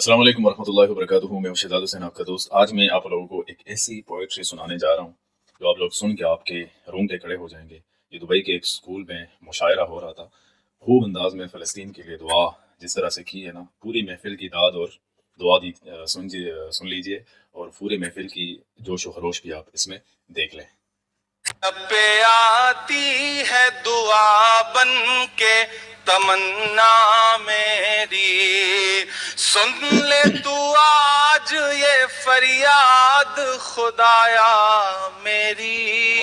السلام علیکم ورحمۃ اللہ وبرکاتہ. میں شہزاد حسین آپ کا دوست. آج میں آپ لوگوں کو ایک ایسی پوئٹری سنانے جا رہا ہوں جو آپ لوگ سن کے آپ کے رونگٹے کھڑے ہو جائیں گے. یہ دبئی کے ایک اسکول میں مشاعرہ ہو رہا تھا. خوب انداز میں فلسطین کے لیے دعا جس طرح سے کی ہے نا، پوری محفل کی داد اور دعا دی سن لیجئے، اور پورے محفل کی جوش و خروش بھی آپ اس میں دیکھ لیں. پہ آتی ہے دعا بن کے تمنا میری، سن لے تو آج یہ فریاد خدایا میری.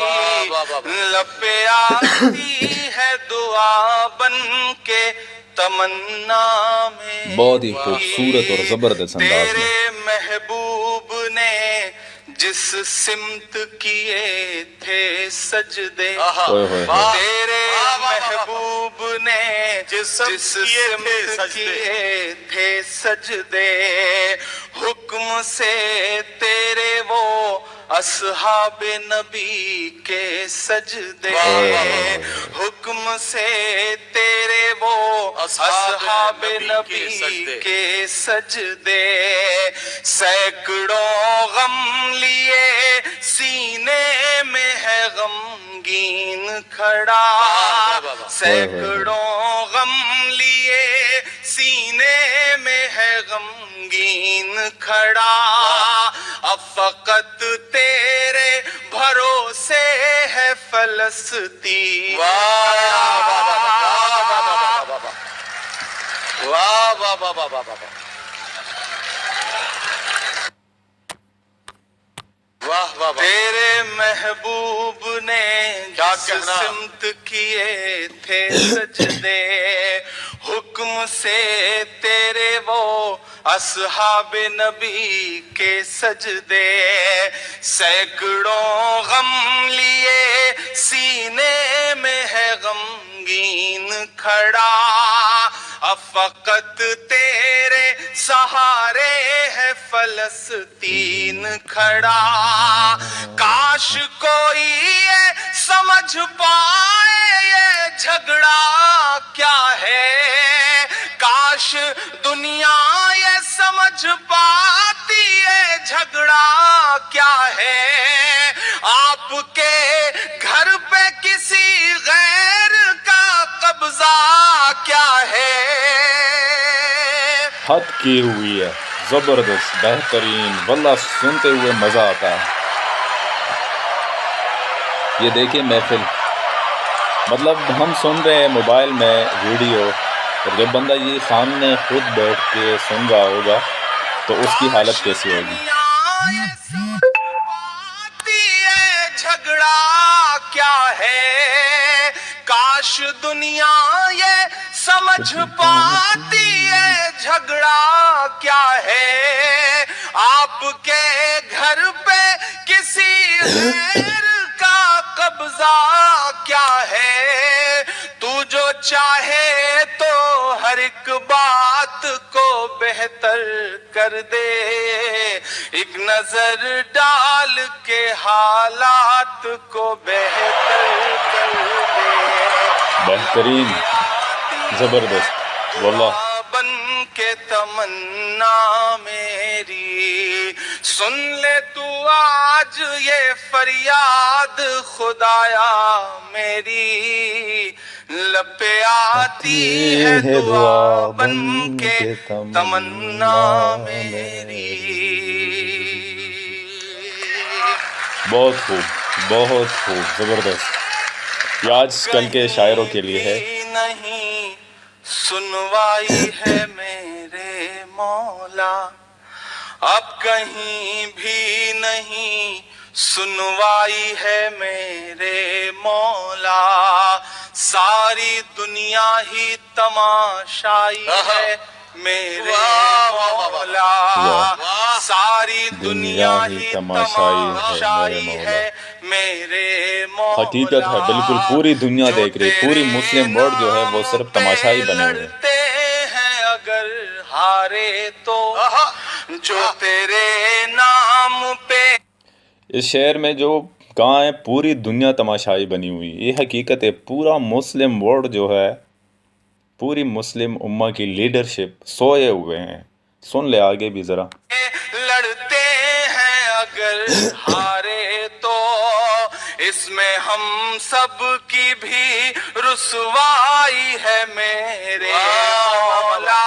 لب پہ آتی ہے دعا بن کے تمنا میری، بہت ہی خوبصورت اور زبردست انداز میں تیرے محبوب نے جس سمت کیے تھے سجدے، تیرے محبوب نے جس سمت کیے تھے سجدے، حکم سے تیرے وہ اصحاب نبی کے سجدے، حکم سے تیرے وہ اصحاب نبی کے سجدے. سینکڑوں غم لیے سینے میں ہے غمگین کھڑا، سینکڑوں غم لیے سینے میں ہے غمگین کھڑا. اب فقط تیرے بھروسے ہے فلسطین. تیرے محبوب نے جس سمت کیے تھے سجدے، حکم سے تیرے وہ اصحاب نبی کے سجدے. سینکڑوں غم لیے سینے میں ہے غمگین کھڑا، اب فقط تیرے سہارے ہے فلسطین کھڑا. کاش کوئی یہ سمجھ پائے یہ جھگڑا کیا ہے، کاش دنیا یہ سمجھ پاتی یہ جھگڑا کیا ہے. آپ کے گھر پہ کسی غیر کا قبضہ کیا ہے. حد کی ہوئی ہے، زبردست، بہترین، واللہ سنتے ہوئے مزہ آتا ہے. یہ دیکھیں محفل، مطلب ہم سن رہے ہیں موبائل میں ویڈیو، اور جب بندہ یہ سامنے خود بیٹھ کے سن رہا ہوگا تو اس کی حالت کیسی ہوگی. جھگڑا کیا ہے، کاش دنیا یہ سمجھ پاتی ہے جھگڑا کیا ہے. آپ کے گھر پہ کسی غیر کا قبضہ کیا ہے. تو جو چاہے تو ہر ایک بات کو بہتر کر دے، ایک نظر ڈال کے حالات کو بہتر کر دے. بہترین، زبردست، واللہ بن کے تمنا میری، سن لے تو آج یہ فریاد خدایا میری. لب پہ آتی ہے دعا بن کے تمنا میری. بہت خوب، بہت خوب، زبردست. یہ آج کل کے شاعروں کے لیے ہے. نہیں سنوائی ہے میرے مولا، اب کہیں بھی نہیں سنوائی ہے میرے مولا. ساری دنیا ہی تماشائی ہے میرے مولا، ساری دنیا ہی تماشائی ہے میرے مولا. حقیقت ہے، بالکل پوری دنیا دیکھ رہی، پوری مسلم ورلڈ جو ہے وہ صرف تماشا ہی بنے ہوئے ہیں. اگر ہارے تو جو تیرے نام پہ. اس شہر میں جو کہاں ہے پوری دنیا تماشائی بنی ہوئی. یہ حقیقت ہے، پورا مسلم ورلڈ جو ہے، پوری مسلم امہ کی لیڈرشپ سوئے ہوئے ہیں. سن لے آگے بھی ذرا. لڑتے ہیں اگر ہارے تو اس میں ہم سب کی بھی رسوائی ہے میرے مولا.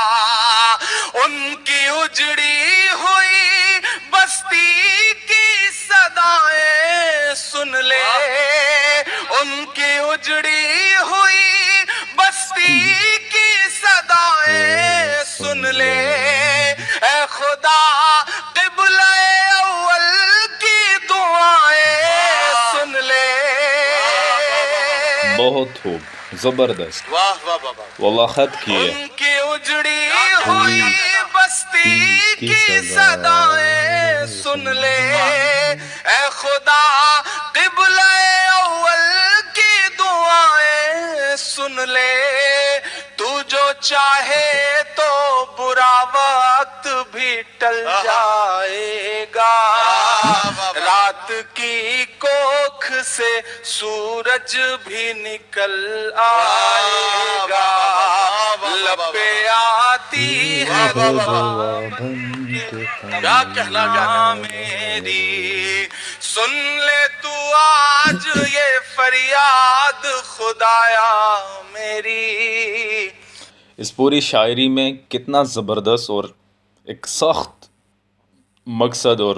ان کی اجڑی ہوئی بستی کی صدائیں سن لے, ان کی اجڑی ہوئی بستی کی صدائیں سن لے. اے خدا قبلہ اول کی دعائیں سن لے. بہت خوب, زبردست, واہ واہ واہ واہ. واللہ خط کیے. ان کی اجڑی ہوئی بستی کی صدائیں سن لے. اے خدا قبلہ اول کی دعائیں سن لے. تو جو چاہے تو برا وقت بھی ٹل جائے گا. رات کی کوکھ سے سورج بھی نکل آئے گا. لب پہ آتی ہے دعا کیا کہنا میری. سن لے تو آج یہ فریاد خدایا میری. اس پوری شاعری میں کتنا زبردست اور ایک سخت مقصد اور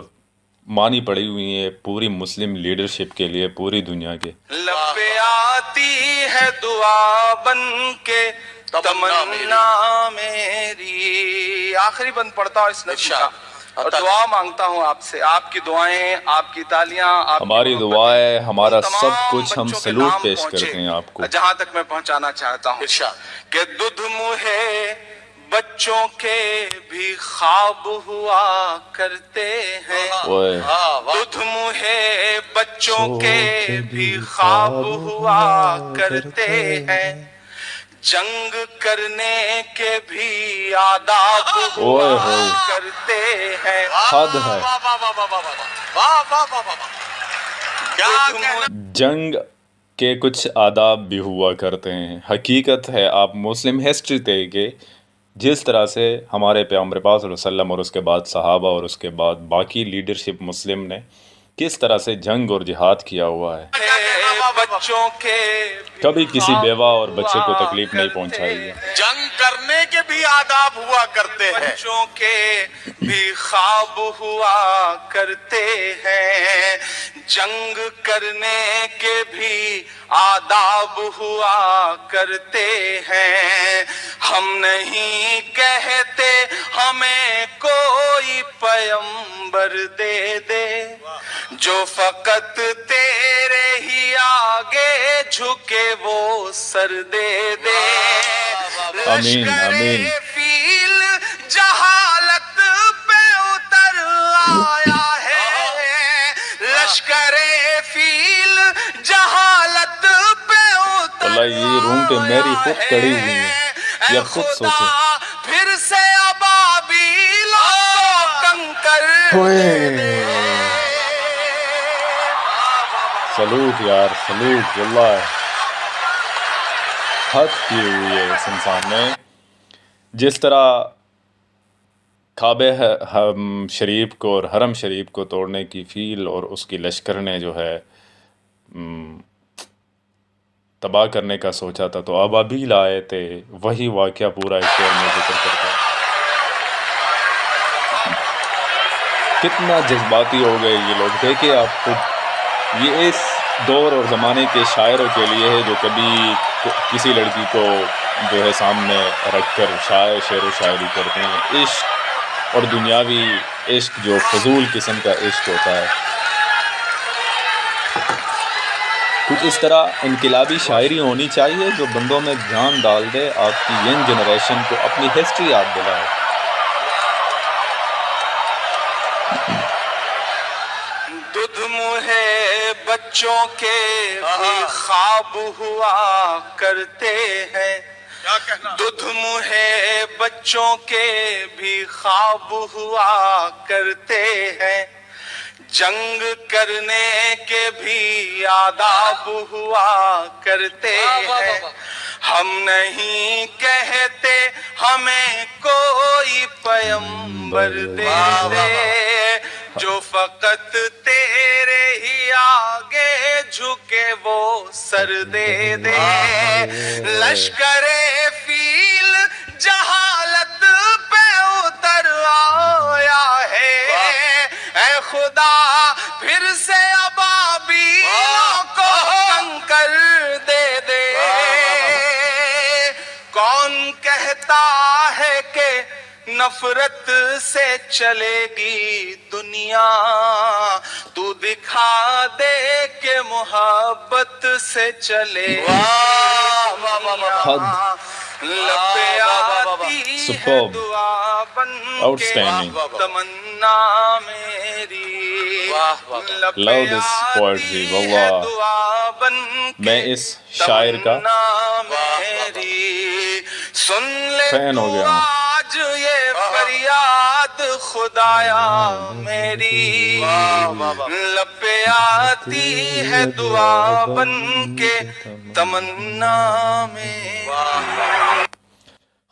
معنی پڑی ہوئی ہے پوری مسلم لیڈرشپ کے لیے پوری دنیا کے. لب پہ آتی ہے دعا بن کے تمنا میری. آخری بند پڑھتا ہوں اس نظم کا اور دعا مانگتا ہوں آپ سے. آپ کی دعائیں, آپ کی تالیاں, ہماری دعائیں, ہمارا سب کچھ, ہم سلوٹ پیش کرتے ہیں آپ کو. جہاں تک میں پہنچانا چاہتا ہوں کہ دودھ منہ بچوں کے بھی خواب ہوا کرتے ہیں. دودھ منہ بچوں کے بھی خواب ہوا کرتے ہیں. جنگ کرنے کے بھی آداب ہوا کرتے ہیں. حد ہے. جنگ کے کچھ آداب بھی ہوا کرتے ہیں. حقیقت ہے, آپ مسلم ہسٹری دیکھیں جس طرح سے ہمارے پیغمبر پاک صلی اللہ علیہ وسلم اور اس کے بعد صحابہ اور اس کے بعد باقی لیڈرشپ مسلم نے کس طرح سے جنگ اور جہاد کیا ہوا ہے. بچوں کے کبھی کسی بیوہ اور بچے کو تکلیف نہیں پہنچائی ہے. جنگ کرنے کے بھی آداب ہوا کرتے ہیں. بچوں کے بھی خواب ہوا کرتے ہیں. جنگ کرنے کے بھی آداب ہوا کرتے ہیں. ہم نہیں کہتے ہمیں کوئی پیغمبر دے دے جو فقط تیرے ہی آگے جھکے وہ سر دے دے. آمین آمین. فیل جہالت پہ اتر آیا ہے. لشکر فیل جہالت پہ اتر اللہ یہ روم پہ میری خود کڑی ہوئی ہے, یہ خود سوچے. پھر سے ابابیل کنکر سلوٹ یار, سلوٹ. واللہ حد کی ہوئی ہے اس انسان نے. جس طرح کعبہ شریف کو اور حرم شریف کو توڑنے کی فیل اور اس کی لشکر نے جو ہے تباہ کرنے کا سوچا تھا تو ابابیل آئے تھے, وہی واقعہ پورا اس شعر میں ذکر کرتا ہے. کتنا جذباتی ہو گئے یہ لوگ. دیکھیں آپ خود, یہ اس دور اور زمانے کے شاعروں کے لیے ہے جو کبھی کسی لڑکی کو جو ہے سامنے رکھ کر شعر و شاعری کرتے ہیں. عشق اور دنیاوی عشق جو فضول قسم کا عشق ہوتا ہے. کچھ اس طرح انقلابی شاعری ہونی چاہیے جو بندوں میں جان ڈال دے, آپ کی ینگ جنریشن کو اپنی ہسٹری یاد دلائے. دودھ منہ بچوں کے بھی خواب ہوا کرتے ہیں. دودھ منہ بچوں کے بھی خواب ہوا کرتے ہیں. جنگ کرنے کے بھی آداب ہوا کرتے ہیں. ہم نہیں کہتے ہمیں کوئی پیمبر دے دے، جو فقط تیرے ہی آگے جھکے وہ سر دے دے۔ لشکر فیل جہالت پہ اتر آیا ہے، اے خدا پھر سے ابابیلوں کو کنکر دے دے۔ کون کہتا ہے کہ نفرت سے چلے گی دنیا، تو دکھا دے کہ محبت سے چلے گی دنیا۔ لب پہ آتی ہے Superb. دعا بن کے Outstanding. تمنا میری، لب پہ Love this poetry. آتی ہے واللہ دعا بن میں کے اس شاعر کا تمنا میری۔ سن لے فین ہو تو گیا ہوں۔ آج یہ فریاد خدایا میری، لب پہ آتی ہے دعا بن کے تمنا میری۔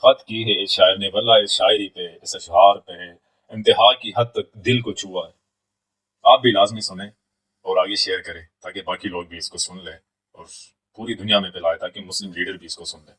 خط کی ہے اس شاعر نے، واللہ اس شاعری پہ، اس اشعار پہ انتہا کی حد تک دل کو چھوا ہے۔ آپ بھی لازمی سنیں اور آگے شیئر کریں تاکہ باقی لوگ بھی اس کو سن لیں اور پوری دنیا میں پھیلائے تاکہ مسلم لیڈر بھی اس کو سن لیں۔